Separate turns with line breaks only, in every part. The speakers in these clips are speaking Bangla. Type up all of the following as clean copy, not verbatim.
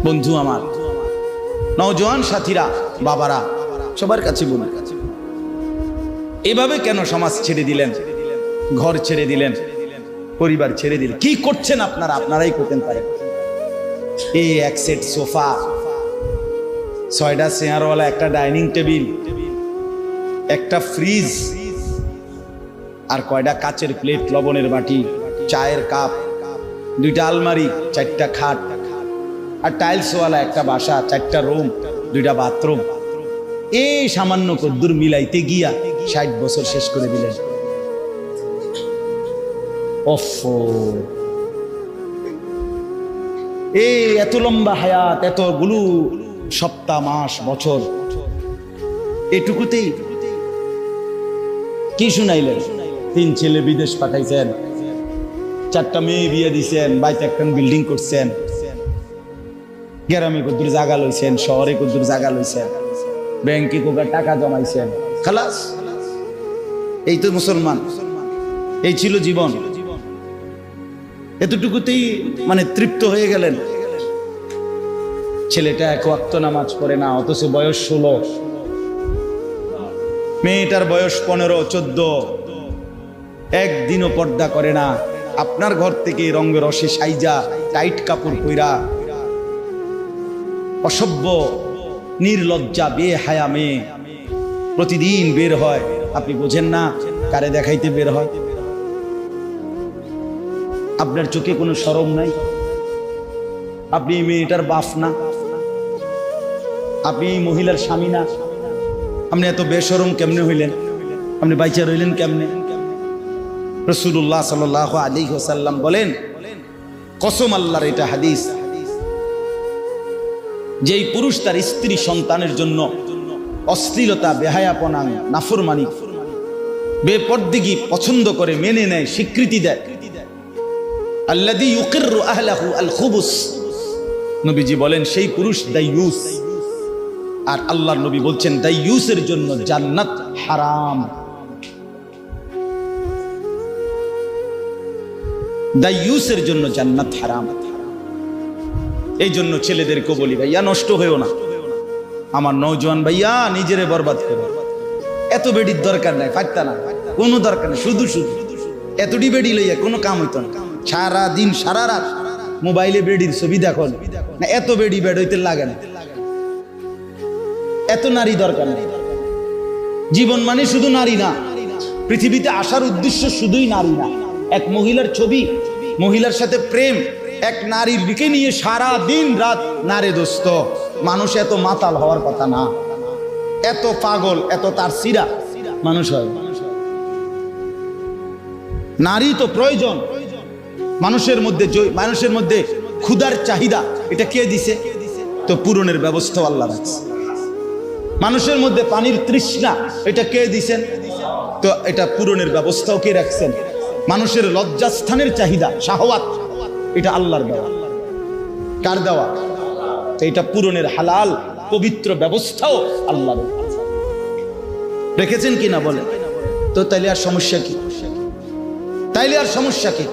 বন্ধু আমার, নওজোয়ান সাথীরা, বাবারা, সবার কাছে বলি, এভাবে কেন সমাজ ছেড়ে দিলেন, ঘর ছেড়ে দিলেন, পরিবার ছেড়ে দিলেন? কি করছেন আপনারা? আপনারাই করতেন পারেন। এই এক সেট সোফা, 6টা চেয়ারওয়ালা, একটা ডাইনিং টেবিল, একটা ফ্রিজ, আর কয়টা কাচের প্লেট, লবণের বাটি, চায়ের কাপ, 2টা আলমারি, 4টা খাট, আর টাইলসওয়ালা একটা বাসা, 4টা রুম, 2টা বাথরুম। এই সামান্য কদ্দুর মিলাইতে গিয়া 60 বছর শেষ করে দিলেন। এই এত লম্বা হায়াত, এতগুলো সপ্তাহ, মাস, বছর, এটুকুতেই কি শুনাইলেন? 3 ছেলে বিদেশ পাঠাইছেন, 4টা মেয়ে বিয়ে দিছেন, বাইতে একটা বিল্ডিং করছেন, গ্রামে কদ্দুর জায়গা লইছেন, শহরে কদ্দুর জায়গা লইছেন, ব্যাংকে কোকা টাকা জমাইছেন, খালাস। এই তো মুসলমান, এই ছিল জীবন। এতটুকুতেই মানে তৃপ্ত হয়ে গেলেন। ছেলেটা 1 ওয়াক্ত নামাজ পড়ে না, অথচ বয়স 16, মেয়েটার বয়স 15-14, একদিনও পর্দা করে না। আপনার ঘর থেকে রঙে রসে সাইজা, টাইট কাপড় পইরা, অসভ্য, নির্লজ্জা, বেহায়া মেয়ে প্রতিদিন বের হয়। আপনি বোঝেন না কারে দেখাইতে বের হয়? আপনার চোখে কোনো শরম নাই? আপনি এই মেয়েটার বাপ না? আপনি এই মহিলার স্বামী না? আপনি এত বেশরম কেমনে হইলেন? আপনি বাইচা রইলেন কেমনে? রাসূলুল্লাহ সাল্লাল্লাহু আলাইহি ওয়াসাল্লাম বলেন, কসম আল্লাহর, এটা হাদিস, যেই পুরুষ তার স্ত্রী সন্তানের জন্য অশ্লীলতা, বেহায়াপনা, নাফরমানি, বেপরদিগি পছন্দ করে, মেনে নেয়, স্বীকৃতি দেয়, আল্লাযী ইউকিররু আহলাহু আল খুবুস, নবীজি বলেন সেই পুরুষ দাইয়ুস। আর আল্লাহর নবী বলছেন দাইয়ুসের জন্য জান্নাত হারাম। দাইয়ুসের জন্য জান্নাত হারাম। এই জন্য ছেলেদেরকে বলি, ভাইয়া নষ্ট হয়েও না। আমার নওজোয়ান ভাইয়া, নিজেরে বরবাদ করো। এত বেডির দরকার নাই, পারতা না, কোনো দরকার নেই। শুধু শুধু এতটি বেডি লইয়া কোনো কাম হইতো না। সারা দিন সারা রাত মোবাইলে বেডির ছবি দেখো না, এত বেডি বেড হইতে লাগে না। এত নারী দরকার নেই। জীবন মানে শুধু নারী না, পৃথিবীতে আসার উদ্দেশ্য শুধুই নারী না। এক মহিলার ছবি, মহিলার সাথে প্রেম, এক নারীর দিকে নিয়ে সারা দিন রাত নারে দোস্ত। মানুষ এত মাতাল হওয়ার কথা না, এত পাগল, এত তার সিরা মানুষ হয়। নারী তো প্রয়োজন মানুষের মধ্যে। মানুষের মধ্যে ক্ষুধার চাহিদা, এটা কে দিছে? তো পূরণের ব্যবস্থা আল্লাহ রাখছে। মানুষের মধ্যে পানির তৃষ্ণা, এটা কে দিছেন? তো এটা পূরণের ব্যবস্থাও কে রাখছেন। মানুষের লজ্জাস্থানের চাহিদা, শাহওয়াত, এটা আল্লাহর দেওয়া। কার দেওয়া? তো এটা পূরণের হালাল পবিত্র ব্যবস্থাও আল্লাহর রেখেছেন কিনা বলেন তো? তাইলে আর সমস্যা কি? তাইলে আর সমস্যা কি?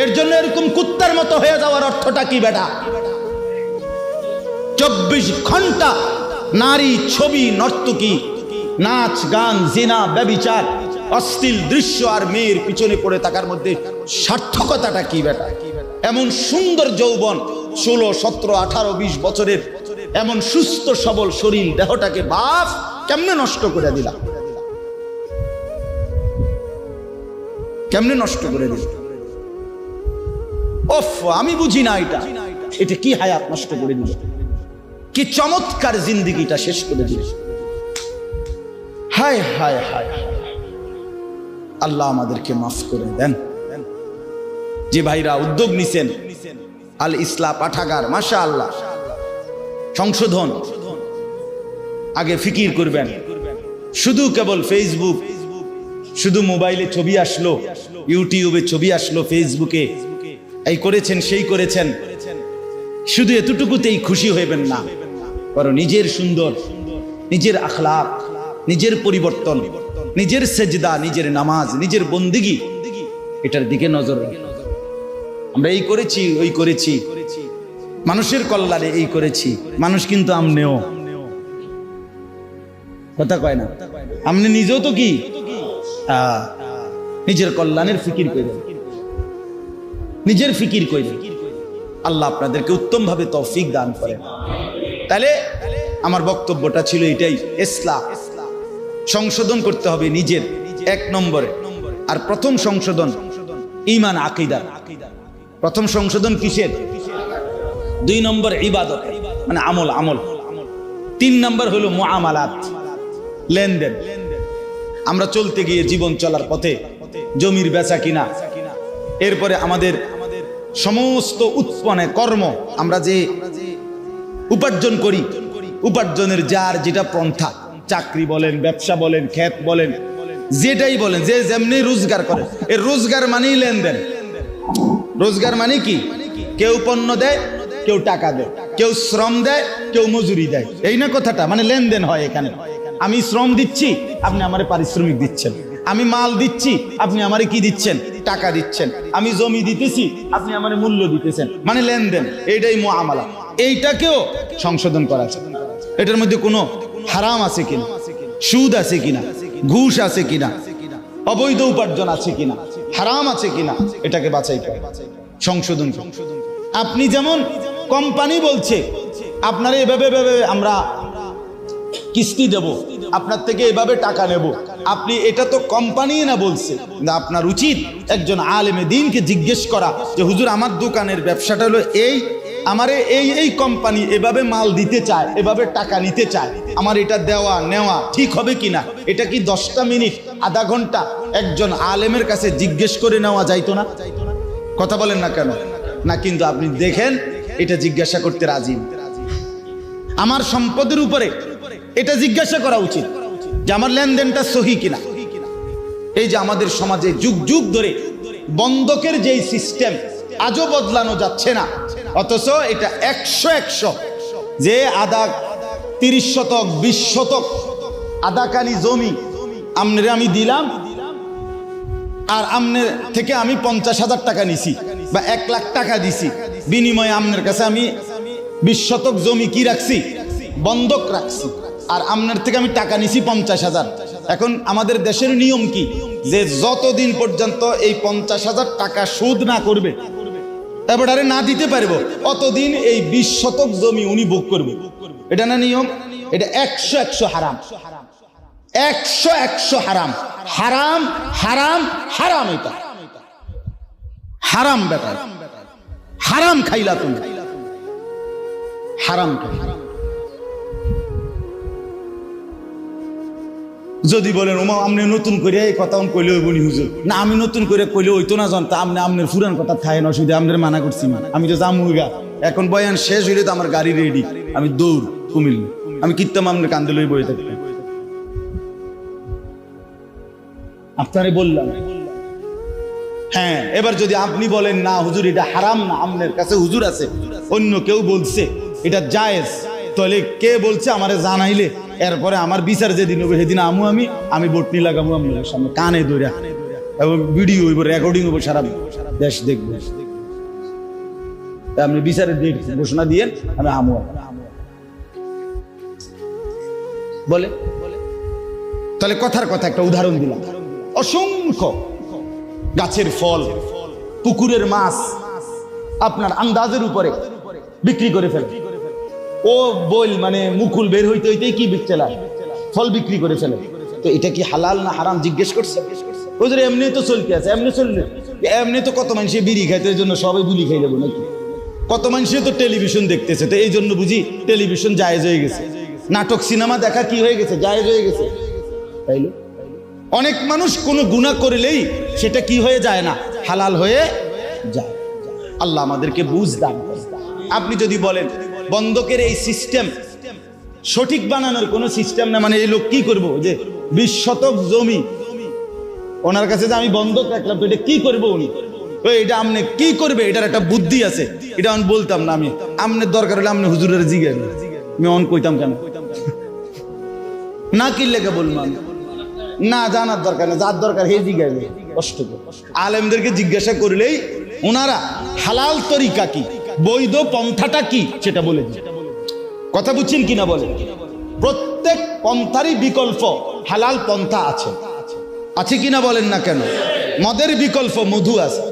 এর জন্য এরকম কুত্তার মতো হয়ে যাওয়ার অর্থটা কি বেটা? 24 ঘন্টা নারী, ছবি, নর্তকী, নাচ, গান, জিনা, ব্যভিচার, অশ্লীল দৃশ্য আর মেয়ের পিছনে পড়ে থাকার মধ্যে সার্থকতাটা কি বেটা? এমন সুন্দর যৌবন, 16, 17, 18, 20 বছরের এমন সুস্থ সবল শরীর, দেহটাকে বাপ কেমনে নষ্ট করে দিলাম? কেমনে নষ্ট করে দিল? ওফ, আমি বুঝি না এটা কি হায়াত নষ্ট করে দিল, কি চমৎকার জিন্দেগিটা শেষ করে দিল। হায় হায় হায়, আল্লাহ আমাদেরকে মাফ করে দেন। যে ভাইরা উদ্যোগ নিছেন, আল ইসলাহ পাঠাগার, মাশাআল্লাহ, সংশোধন, আগে ফিকির করবেন। শুধু কেবল ফেসবুক, শুধু মোবাইলে ছবি আসলো, ইউটিউবে ছবি আসলো, ফেসবুকে এই করেছেন সেই করেছেন, শুধু এতটুকুতেই খুশি হইবেন না। বরং নিজের সুন্দর, নিজের আখলাক, নিজের পরিবর্তন, নিজের সেজদা, নিজের নামাজ, নিজের বন্দিগি, এটার দিকে নজর রাখুন। আমরা এই করেছি, ওই করেছি, মানুষের কল্যাণে এই করেছি, মানুষ কিন্তু আমনেও কথা কয় না, আপনি নিজেও তো কি নিজের কল্যাণের ফিকির করেন, নিজের ফিকির করেন। আল্লাহ আপনাদেরকে উত্তম ভাবে তৌফিক দান করেন। তাহলে আমার বক্তব্যটা ছিল এটাই, ইসলাম সংশোধন করতে হবে নিজের, এক নম্বরে। আর প্রথম সংশোধন ঈমান আকীদা। প্রথম সংশোধন কিসের? 2 নম্বর ইবাদত, মানে আমল। 3 নম্বর হলো মুআমালাত, লেনদেন। আমরা চলতে গিয়ে জীবন চলার পথে জমির বেচা কিনা, এরপরে আমাদের সমস্ত উৎপন্ন কর্ম, আমরা যে উপার্জন করি, উপার্জনের যার যেটা পন্থা, চাকরি বলেন, ব্যবসা বলেন, ক্ষেত বলেন, যেটাই বলেন, যে যেমনি রোজগার করে, এর রোজগার মানেই লেনদেন। রোজগার মানে কি? কেউ পণ্য দেয়, কেউ টাকা দেয়, কেউ শ্রম দেয়, কেউ মজুরি দেয়, এই না কথাটা? মানে লেনদেন হয় এখানে। আমি শ্রম দিচ্ছি, আপনি আমারে পারিশ্রমিক দিচ্ছেন। আমি মাল দিচ্ছি, আপনি আমারে কি দিচ্ছেন? টাকা দিচ্ছেন। আমি জমি দিতেছি, আপনি আমারে মূল্য দিতেছেন, মানে লেনদেন। এইটাই মুআমালা। এইটাকেও সংশোধন করা আছে। এটার মধ্যে কোনো হারাম আছে কিনা, সুদ আছে কিনা, ঘুষ আছে কিনা, অবৈধ উপার্জন আছে কিনা, হারাম আছে কিনা, এটাকে বাছাই করে সংশোধন। আপনি যেমন কোম্পানি বলছে আপনারা এভাবে আমরা কিস্তি দেব, আপনার থেকে এভাবে টাকা নেব, আপনি এটা তো কোম্পানি না বলছে। আপনার উচিত একজন আলেমে দ্বীনকে জিজ্ঞেস করা যে হুজুর, আমার দোকানের ব্যবসাটা হলো এই, আমারে এই কোম্পানি এভাবে মাল দিতে চায়, এভাবে টাকা নিতে চায়, আমার এটা দেওয়া নেওয়া ঠিক হবে কিনা? এটা কি 10টা মিনিট, আধা ঘন্টা একজন আলেমের কাছে জিজ্ঞেস করে নেওয়া যাইতো না? কথা বলেন না কেন? না, কিন্তু আপনি দেখেন এটা জিজ্ঞাসা করতে রাজি। আমার সম্পদের উপরে এটা জিজ্ঞাসা করা উচিত যে আমার লেনদেনটা সহি কিনা। এই যে আমাদের সমাজে যুগ যুগ ধরে বন্ধকের যেই সিস্টেম আজও বদলানো যাচ্ছে না, অথচ এটা 100 যে আধা 30 শতক 20 শতক আধাকানি জমি আমনে আমি দিলাম, আর আমনের থেকে আমি 50,000 টাকা নিছি বা 1 লাখ টাকা দিছি, বিনিময়ে আমনের কাছে আমি 20 শতক জমি কি রাখছি? বন্ধক রাখছি, আর আমনের থেকে আমি টাকা নিছি 50,000। এখন আমাদের দেশের নিয়ম কি, যে যতদিন পর্যন্ত এই 50,000 টাকা সুদ না করবে, এবারে না দিতে পারবো, অতদিন এই 20 শতক জমি উনি ভোগ করবে। এটা না নিয়ম? এটা 100 হারাম, 100 হারাম, হারাম হারাম হারাম। এটা হারাম বেটা, হারাম খাইলা তুমি, হারাম খাইলা। যদি বলেন ওমা আপনি নতুন করে এই কথা কইলে হইব নি হুজুর? না, আমি নতুন করে কইলে হইতো না, জানতা আপনি আপনার পুরান কথা থাকেন, অসুবিধা, আপনার মানা করছি না, আমি তো জামুগা। এখন বয়ান শেষ হইলে তো আমার গাড়ি রেডি, আমি দৌড় কুমিল্লা, আমি কিত্তাম আপনার কান্দে লই বয়ে থাকতাম। আপনারে বললাম। হ্যাঁ, এবার যদি আপনি বলেন না হুজুর এটা হারাম না, আপনার কাছে হুজুর আছে, অন্য কেউ বলছে এটা জায়েজ, তাহলে কে বলছে আমারে জানাইলে এরপরে আমার বিচার যেদিন হবে সেদিন আমি বটনি লাগাবো আপনার সামনে কানে ধরে, এবং ভিডিও হইব, রেকর্ডিং হইব, সারা দেশ দেখবো। আপনি বিচারের ডেট ঘোষণা দিয়ে আমি আমু বলে। তাহলে কথার কথা একটা উদাহরণ দিলাম। অসংখ্য গাছের ফল, পুকুরের মাছ আপনার আন্দাজের উপরে বিক্রি করে ফেলে। ও বল মানে মুকুল বের হইতে হইতেই কি বিকচেলায় ফল বিক্রি করে ফেলে। তো এটা কি হালাল না হারাম জিজ্ঞেস করছে? ওদের এমনি তো চলতে আছে, এমনি চললে এমনি তো কত মানুষে বিড়ি খাইতে, এই জন্য সবাই বিড়ি খাই যাবো নাকি? কত মানুষে তো টেলিভিশন দেখতেছে, তো এই জন্য বুঝি টেলিভিশন জায়েজ হয়ে গেছে, নাটক সিনেমা দেখা কি হয়ে গেছে? জায়েজ হয়ে গেছে। তাইলে অনেক মানুষ কোনো গুনাহ করলেই সেটা কি হয়ে যায় না, হালাল হয়ে যায়। আল্লাহ আমাদেরকে বুঝ দান করেন। আপনি যদি বলেন বন্ধকের এই সিস্টেম সঠিক বানানোর কোনো সিস্টেম না, মানে এই লোক কি করবো যে 20 শতক জমি ওনার কাছে যে আমি বন্ধক রাখলাম, তো এটা কি করবো উনি? এটা আপনি কি করবে, এটার একটা বুদ্ধি আছে, এটা আমি বলতাম না। আমি আমনের দরকার হলে আপনি হুজুরের জিজ্ঞেস, আমি অন কইতাম কেন না, কি লেগে বললাম না, জানার দরকার না, যার দরকার হে জিজ্ঞাসা। কষ্ট করে আলেমদেরকে জিজ্ঞাসা করলেই ওনারা হালাল তরিকা কি, বৈধ পন্থাটা কি সেটা বলে দিই। কথা বুঝছেন কিনা বলেন? প্রত্যেক পন্থারই বিকল্প হালাল পন্থা আছে, আছে কিনা বলেন না কেন? মদের বিকল্প মধু আছে,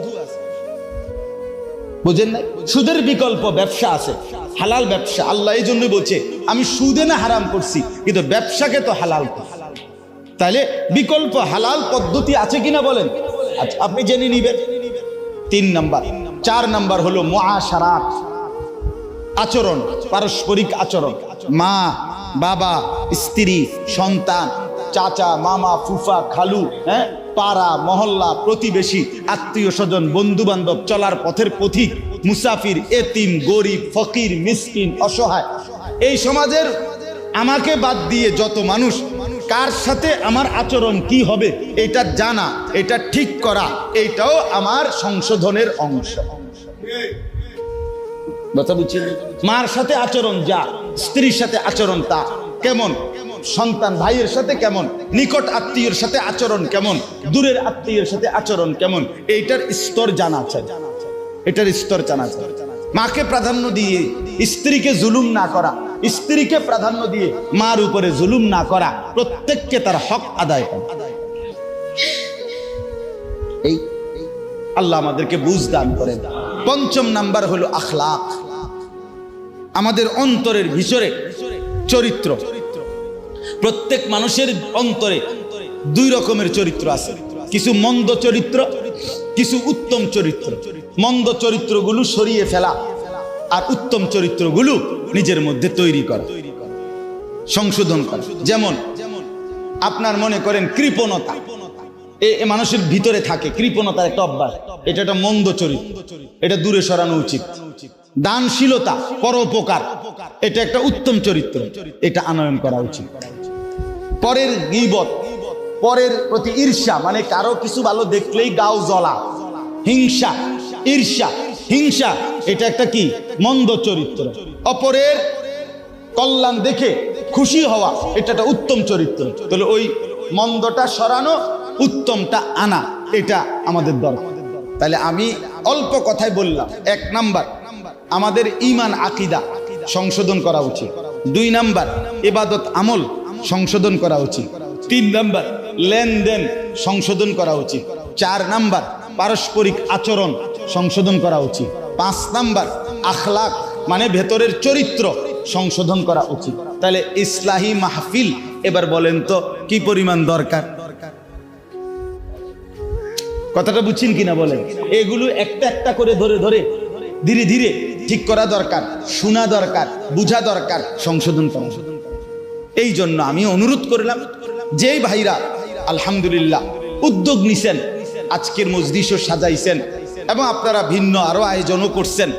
বুঝেন না? সুদের বিকল্প ব্যবসা আছে, হালাল ব্যবসা। আল্লাহ এই জন্য বলছে আমি সুদে না হারাম করছি, কিন্তু ব্যবসাকে তো হালাল করছি। তাহলে বিকল্প হালাল পদ্ধতি আছে কিনা বলেন? আচ্ছা, আপনি জেনে নিবেন। 3 নাম্বার। 4 নাম্বার হলো মুআশারাত, আচরণ, পারস্পরিক আচরণ। মা, বাবা, স্ত্রী, সন্তান, চাচা, মামা, ফুফা, খালু, হ্যাঁ, পাড়া, মহল্লা, প্রতিবেশী, আত্মীয় স্বজন, বন্ধু বান্ধব, চলার পথের পথিক, মুসাফির, এতিম, গরিব, ফকির, মিসকিন, অসহায়, এই সমাজের আমাকে বাদ দিয়ে যত মানুষ, কার সাথে আমার আচরণ কি হবে এটা জানা, এটা ঠিক করা, এটাও আমার সংশোধনের অংশ। কথা বুঝছেন? মার সাথে আচরণ যা, স্ত্রীর সাথে আচরণ তা কেমন, সন্তান ভাইয়ের সাথে কেমন, নিকট আত্মীয়ের সাথে আচরণ কেমন, দূরের আত্মীয়ের সাথে আচরণ কেমন, এইটার স্তর জানা চাই, এটার স্তর জানা চাই। মাকে প্রাধান্য দিয়ে স্ত্রীকে জুলুম না করা, স্ত্রীকে প্রাধান্য দিয়ে মার উপরে জুলুম না করা, প্রত্যেককে তার হক আদায় করা। এই আল্লাহ আমাদেরকে বুঝ দান করেন। 5 নাম্বার হলো আখলাক, আমাদের অন্তরের ভিতরে চরিত্র। প্রত্যেক মানুষের অন্তরে 2 রকমের চরিত্র আছে, কিছু মন্দ চরিত্র, কিছু উত্তম চরিত্র। মন্দ চরিত্রগুলো সরিয়ে ফেলা আর উত্তম চরিত্রগুলো নিজের মধ্যে তৈরি করা, সংশোধন করা। যেমন আপনার মনে করেন কৃপণতা, এ মানুষের ভিতরে থাকে, কৃপণতার একটা অভ্যাস, এটা একটা মন্দ চরিত্র, এটা দূরে সরানো উচিত। দানশীলতা, পরোপকার, এটা একটা উত্তম চরিত্র, এটা আনয়ন করা উচিত। পরের গীবত, পরের প্রতি ঈর্ষা, মানে কারো কিছু ভালো দেখলেই গাও জ্বলা, হিংসা, ঈর্ষা, হিংসা, এটা একটা কি মন্দ চরিত্র। অপরের কল্যাণ দেখে খুশি হওয়া, এটা একটা উত্তম চরিত্র। তাহলে ওই মন্দটা সরানো, উত্তমটা আনা, এটা আমাদের দরকার। তাহলে আমি অল্প কথায় বললাম, 1 নাম্বার আমাদের ঈমান আকীদা সংশোধন করা উচিত, 2 নাম্বার ইবাদত আমল সংশোধন করা উচিত, 3 নাম্বার লেনদেন সংশোধন করা উচিত, 4 নাম্বার পারস্পরিক আচরণ সংশোধন করা উচিত, 5 নাম্বার আখলাক মানে ভেতরের চরিত্র সংশোধন করা উচিত। তাহলে ইসলাহি মাহফিল এবার বলেন তো কি পরিমাণ দরকার? কথাটা বুঝছেন কিনা বলেন? এগুলো একটা একটা করে ধরে ধরে ধীরে ধীরে ঠিক করা দরকার, শোনা দরকার, বুঝা দরকার, সংশোধন করা। এই জন্য আমি অনুরোধ করলাম, যেই ভাইরা আলহামদুলিল্লাহ উদ্যোগ নিছেন, আজকের মজলিসও সাজাইছেন এবং আপনারা ভিন্ন আরো আয়োজনও করছেন,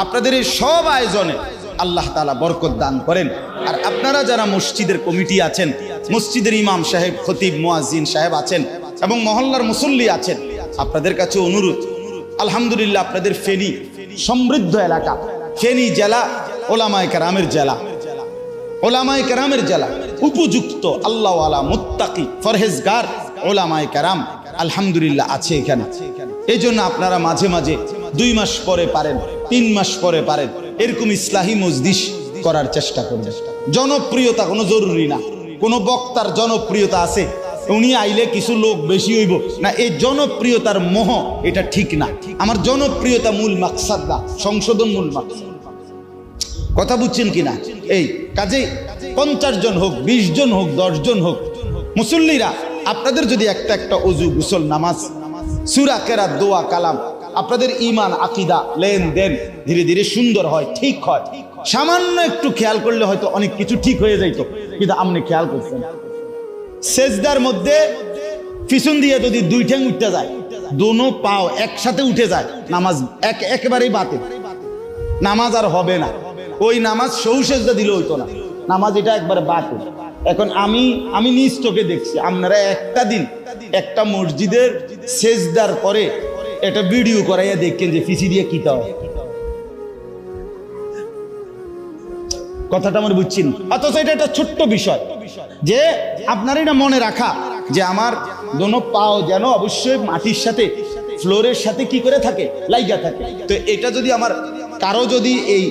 আপনাদের এই সব আয়োজনে আল্লাহ তাআলা বরকত দান করেন। আর আপনারা যারা মসজিদের কমিটি আছেন, মসজিদের ইমাম সাহেব, খতিব, মুয়াজ্জিন সাহেব আছেন এবং মহল্লার মুসল্লি আছেন, আপনাদের কাছে অনুরোধ, আলহামদুলিল্লাহ আপনাদের ফেনী সমৃদ্ধ এলাকা, ফেনী জেলা ওলামায়ে কেরামের জেলা, ওলামায়ে কেরামের জেলা, উপযুক্ত আল্লাহওয়ালা মুত্তাকি ফরহেজগার ওলামায়ে কেরাম আলহামদুলিল্লাহ আছে এখানে। এই জন্য আপনারা মাঝে মাঝে 2 মাস পরে পারেন, 3 মাস পরে পারেন, এরকম ইসলাহি মজলিস করার চেষ্টা করবেন। জনপ্রিয়তা কোনো জরুরি না, কোনো বক্তার জনপ্রিয়তা আছে, উনি আইলে কিছু লোক বেশি হইব না, এই জনপ্রিয়তার মোহ এটা ঠিক না। আমার জনপ্রিয়তা মূল মাকসাদ না, সংশোধন মূল মাকসাদ। কথা বুঝছেন কিনা? এই কাজেই 50 জন হোক, 20 জন হোক, 10 জন হোক, মুসল্লিরা আপনাদের যদি একটা একটা ওযু, গোসল, নামাজ, সূরা, কেরাত, দোয়া, কালাম, আপনাদের ঈমান আকীদা লেনদেন ধীরে ধীরে সুন্দর হয়, ঠিক হয়, সামান্য একটু খেয়াল করলে হয়তো অনেক কিছু ঠিক হয়ে যাইত, কিন্তু আপনি খেয়াল করছেন সেজদার মধ্যে পিছন দিয়ে যদি 2 ঠ্যাং উঠতে যায়, দোনো পাও একসাথে উঠে যায়, নামাজ একেবারেই বাতিল, নামাজ আর হবে না। ওই নামাজ সৌ সেজদা দিলে হইতো না, নামাজ এটা একবারে বাতিল। এখন আমি নিজ চোখে দেখছি, আপনারা একটা দিন একটা মসজিদের সেজদার পরে এটা ভিডিও করাইয়া দেখেন যে পিছি দিয়ে কিতা হয়। কথাটা আমার বুঝছেন? অথচ এটা একটা ছোট্ট বিষয় যে আপনার এটা মনে রাখা যে আমার দোনো পাও যেন অবশ্যই মাটির সাথে, ফ্লোরের সাথে কি করে থাকে, লাইগা থাকে। তো এটা যদি আমার কারো যদি এই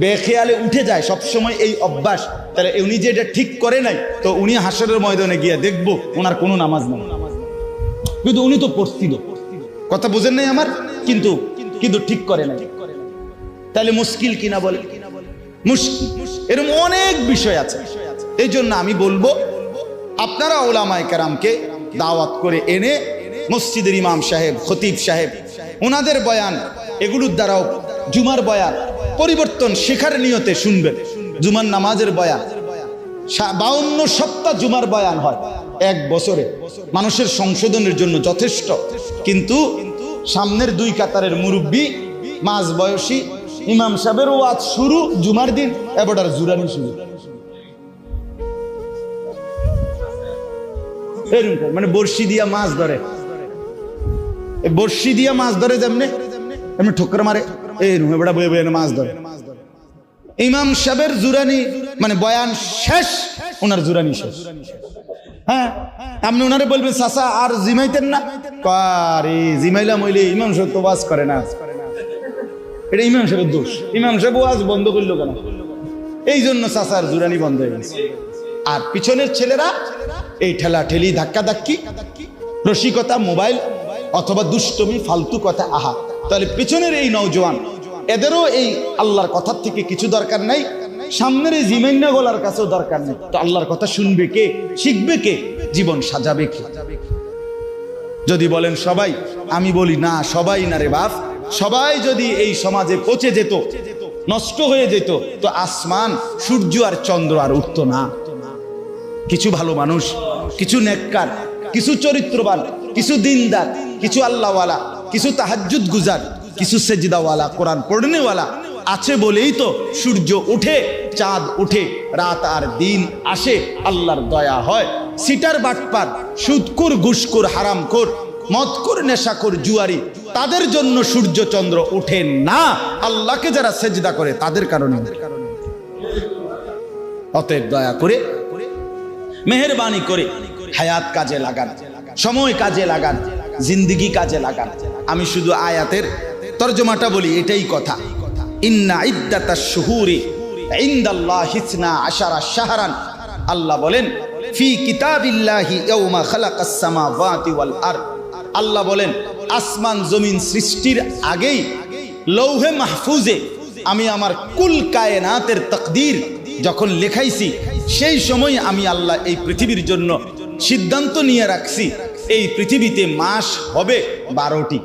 বেখেয়ালে উঠে যায় সবসময় এই অভ্যাস, তাহলে উনি যে এটা ঠিক করে নাই, তো উনি হাসরের ময়দানে গিয়ে দেখবো ওনার কোনো নামাজ নেই, কিন্তু উনি তো পড়ছিল, কথা বুঝেন নাই আমার, কিন্তু কিন্তু ঠিক করে নাই। তাহলে মুশকিল কিনা বলে, মুশকিল। এরকম অনেক বিষয় আছে। এই জন্য আমি বলবো আপনারা উলামায়ে কেরামকে দাওয়াত করে এনে মসজিদের ইমাম সাহেব, খতিব সাহেব, ওনাদের বয়ান, এগুলোর দ্বারাও জুমার বয়ান পরিবর্তন শেখার নিয়তে শুনবেন। জুমার নামাজের বয়ান 52 সপ্তাহ জুমার বয়ান হয় এক বছরে, মানুষের সংশোধনের জন্য যথেষ্ট। কিন্তু সামনের 2 কাতারের মুরব্বী মাঝ বয়সী ইমাম সাহেবের ওয়াজ শুরু জুমার দিন, এবার জুরানি শুরু, মানে বর্ষি দিয়া মাছ ধরে, বর্ষি দিয়া মাছ ধরে যেমনি এমনি ঠোকর মারে, এই এবার বয়ে বয়ে মাছ ধরে। ইমাম সাহেবের জুরানি মানে বয়ান শেষ, ওনার জুরানি শেষ। হ্যাঁ, আপনি ওনারে বলবেন চাচা আর জিমাইতেন না, আরে জিমাইলাম হইলে ইমাম সাহেব তো ওয়াজ করে না, এটা ইমাম সাহেবের দোষ। ইমাম সাহেব ওয়াজ বন্ধ করলো কেন? এই জন্য চাচার জুরানি বন্ধ হয়ে গেছে। আর পিছনের ছেলেরা এই ঠেলা ঠেলি, ধাক্কা ধাক্কি, রসিকতা, মোবাইল অথবা দুষ্টমি, ফালতু কথা। আহা, তাহলে পিছনের এই নওজোয়ান, এদেরও এই আল্লাহর কথার থেকে কিছু দরকার নাই, সামনের এই জিমাইনা গলার কাছেও দরকার নেই। তো আল্লাহর কথা শুনবে কে, শিখবে কে, জীবন সাজাবে কে? যদি বলেন সবাই, আমি বলি না, সবাই না রে বাপ। সবাই যদি এই সমাজে পচে যেত, নষ্ট হয়ে যেত, তো আসমান, সূর্য আর চন্দ্র আর উঠতো না। কিছু ভালো মানুষ, কিছু নেককার, কিছু চরিত্রবান, কিছু দিনদার, কিছু আল্লাহওয়ালা, কিছু তাহাজ্জুদ গুজার, কিছু সেজদাওয়ালা, কোরআন পড়নেওয়ালা আছে বলেই তো সূর্য উঠে, চাঁদ উঠে, রাত আর দিন আসে, আল্লাহর দয়া হয়। সিটার বাটপার, সুদখোর, ঘুষখোর, হারামখোর, মদখোর, নেশাখোর, জুয়ারি, তাদের জন্য সূর্য চন্দ্র ওঠে না, আল্লাহকে যারা সেজদা করে তাদের কারণে। অতএব দয়া করে, মেহেরবানি করে হায়াত কাজে লাগান, সময় কাজে লাগান, জিন্দেগি কাজে লাগান। আমি শুধু আয়াতের তরজমাটা বলি, এটাই কথা। ইন্না ইদ্দাতাশ শুহুরি ইনদাল্লাহি 12 শাহরান, আল্লাহ বলেন ফি কিতাবিল্লাহি ইয়াউমা খালাকাস সামাওয়াতি ওয়াল আরদ। আল্লাহ বলেন আসমান জমিন সৃষ্টির আগেই লৌহে মাহফুজে আমি আমার কুল কায়নাতের তাকদীর যখন লেখাইছি, সেই সময় আমি আল্লাহ এই পৃথিবীর জন্য সিদ্ধান্ত নিয়ে রাখছি, এই পৃথিবীতে মাস হবে 12টি।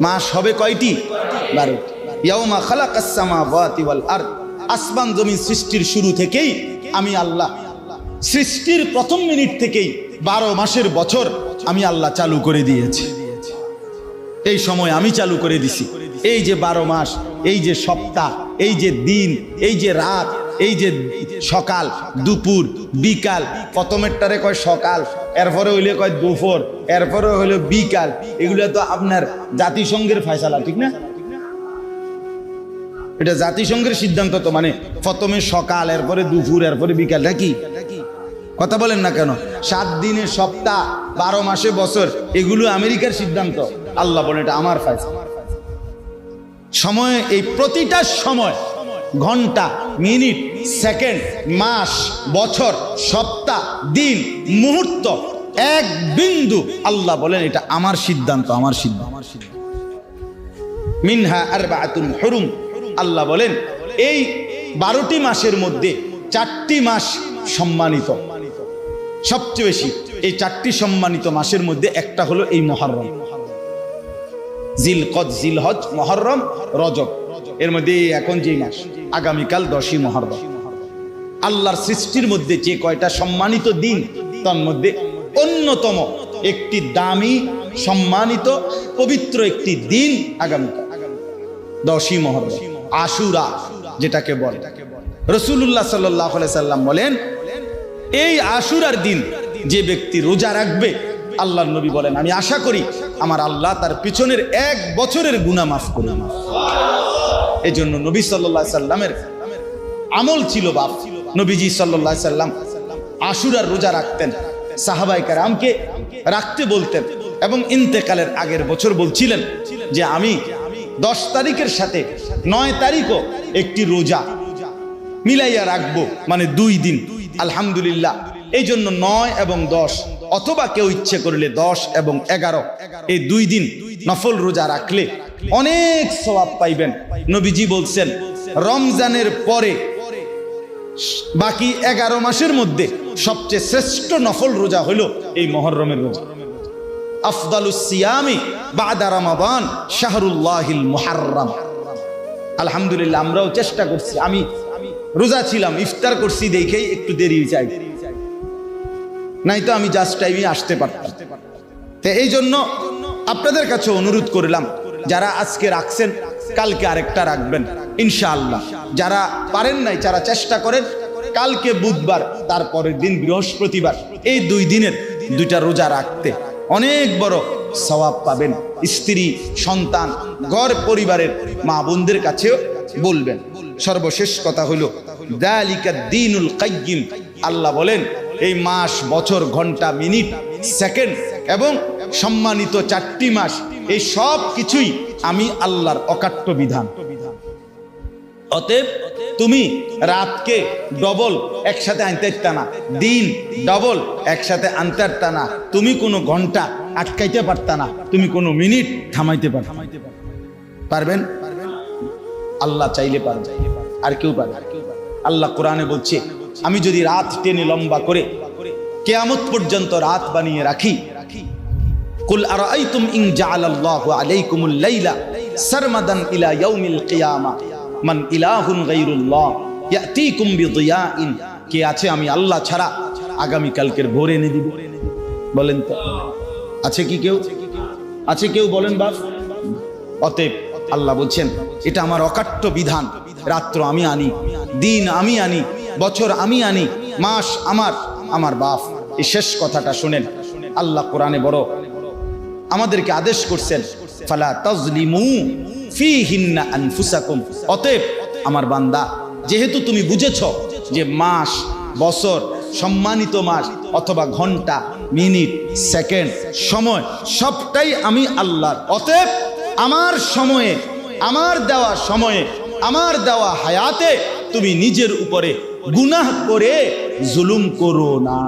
মাস হবে কয়টি? 12টি। ইয়াউমা খালাকাস সামাওয়াতি ওয়াল আরদ, আসমান জমিন সৃষ্টির শুরু থেকেই আমি আল্লাহ, সৃষ্টির প্রথম মিনিট থেকেই 12 মাসের বছর আমি আল্লাহ চালু করে দিয়েছি। এই সময় আমি চালু করে দিছি। এই যে 12 মাস, এই যে সপ্তাহ, এই যে দিন, এই যে রাত, এই যে সকাল, দুপুর, বিকাল, প্রথমেরটারে কয় সকাল, এরপরে হইলে কয় দুপুর, এরপরে হইলো বিকাল, এগুলো তো আপনার জাতিসংঘের ফয়সালা, ঠিক না? এটা জাতিসংঘের সিদ্ধান্ত। তো মানে প্রথমে সকাল, এরপরে দুপুর, এরপরে বিকাল, নাকি? কথা বলেন না কেন? 7 দিনের সপ্তাহ, 12 মাসে বছর, এগুলো আমেরিকার সিদ্ধান্ত। আল্লাহ বলেন এটা আমার ফয়সালা। সময়, এই প্রতিটা সময়, ঘন্টা, মিনিট, সেকেন্ড, মাস, বছর, সপ্তাহ, দিন, মুহূর্ত, এক বিন্দু, আল্লাহ বলেন এটা আমার সিদ্ধান্ত, আমার সিদ্ধান্ত। মিনহা আরবাআতুন হুরুম, আল্লাহ বলেন এই 12টি মাসের মধ্যে 4টি মাস সম্মানিত, সবচেয়ে বেশি। এই 4টি সম্মানিত মাসের মধ্যে একটা হলো এই মুহররম, জিলকদ, জিলহজ, মুহররম, রজব। এর মধ্যে এখন যে মাস, আগামীকাল 10ই মুহররম। আল্লাহর সৃষ্টির মধ্যে যে কয়টা সম্মানিত দিন, তার মধ্যে অন্যতম একটি দামি, সম্মানিত, পবিত্র একটি দিন আগামীকাল 10ই মুহররম, আশুরা যেটাকে বলে। রাসূলুল্লাহ সাল্লাল্লাহু আলাইহি সাল্লাম বলেন এই আশুরার দিন যে ব্যক্তি রোজা রাখবে, আল্লাহর নবী বলেন আমি আশা করি আমার আল্লাহ তার পিছনের 1 বছরের গুনাহ মাফ করবেন। এই জন্য নবী সাল্লাল্লাহু আলাইহি সাল্লামের আমল ছিল বাপ। নবীজি সাল্লাল্লাহু আলাইহি সাল্লাম আশুরার রোজা রাখতেন, সাহাবায়ে কেরামকে রাখতে বলতেন, এবং ইন্তেকালের আগের বছর বলছিলেন যে আমি 10 তারিখের সাথে 9 তারিখও একটি রোজা মিলাইয়া রাখবো, মানে 2 দিন। আলহামদুলিল্লাহ, এই জন্য 9 এবং 10, অথবা কেউ ইচ্ছে করলে 10 এবং 11, এই 2 দিন নফল রোজা রাখলে অনেক সওয়াব পাইবেন। নবীজি বলছেন রমজানের পরে বাকি 11 মাসের মধ্যে সবচেয়ে শ্রেষ্ঠ নফল রোজা হলো এই মুহররমের রোজা। আফদালুস সিয়ামি বাদা রমাদান শাহরুল্লাহিল মুহাররম। আলহামদুলিল্লাহ, আমরাও চেষ্টা করছি। আমি রোজা ছিলাম, ইফতার করছি দেখেই একটু দেরি চাই, নাই তো আমি জাস্ট টাইমে আসতে পারতাম। তো এই জন্য আপনাদের কাছে অনুরোধ করলাম, যারা আজকে রাখছেন কালকে আরেকটা রাখবেন ইনশাআল্লাহ। যারা পারেন নাই, যারা চেষ্টা করেন কালকে বুধবার, তারপরের দিন বৃহস্পতিবার, এই 2 দিনের 2টা রোজা রাখতে অনেক বড় সওয়াব পাবেন। স্ত্রী, সন্তান, ঘর পরিবারের মা বোনদের কাছেও বলবেন। সর্বশেষ কথা হলো যালিকা দ্বীনুল কাইয়্যিম। আল্লাহ বলেন এই মাস, বছর, ঘন্টা, মিনিট, সেকেন্ড এবং সম্মানিত 4টি মাস, এই সব কিছুই আমি আল্লাহর অকাট্য বিধান। অতএব তুমি রাতকে ডবল একসাথে আনতে পারতা না, দিন ডবল একসাথে আনতে পারতা না, তুমি কোনো ঘন্টা আটকাইতে পারতা না, তুমি কোনো মিনিট থামাইতে পারবেন? আল্লাহ চাইলে পারবে, আর কেউ পারবে? আল্লাহ কোরআনে বলছে আমি যদি রাত টেনে লম্বা করে কিয়ামত পর্যন্ত রাত বানিয়ে রাখি, কুল আরাআইতুম ইন জাআলাল্লাহু আলাইকুমুল লাইলা সারমাদান ইলা ইয়াউমিল কিয়ামা মান ইলাহুন গায়রুল্লাহ ইয়াতিকুম বিদিয়াইন। কে আছে আমি আল্লাহ ছাড়া আগামী কালকের ভোর এনে দিব? বলেন তো, আছে কি কেউ? আছে কেউ? বলেন বাপ। অতএব আল্লাহ বলছেন এটা আমার অকাট্য বিধান। রাত্র আমি আনি, দিন আমি আনি, বছর আমি আনি, মাস আমার বাপ। এই শেষ কথাটা শুনেন, আল্লাহ কোরআনে বড় আমাদেরকে আদেশ করছেন, ফালা তাজলিমু ফীহিন্না আনফুসাকুম। অতএব আমার বান্দা, যেহেতু তুমি বুঝেছো যে মাস, বছর, সম্মানিত মাস অথবা ঘন্টা, মিনিট, সেকেন্ড, সময় সবটাই আমি আল্লাহর। অতএব আমার সময়ে, আমার দেওয়া সময়ে, আমার দেওয়া হায়াতে তুমি নিজের উপরে গুনাহ করে জুলুম করো না।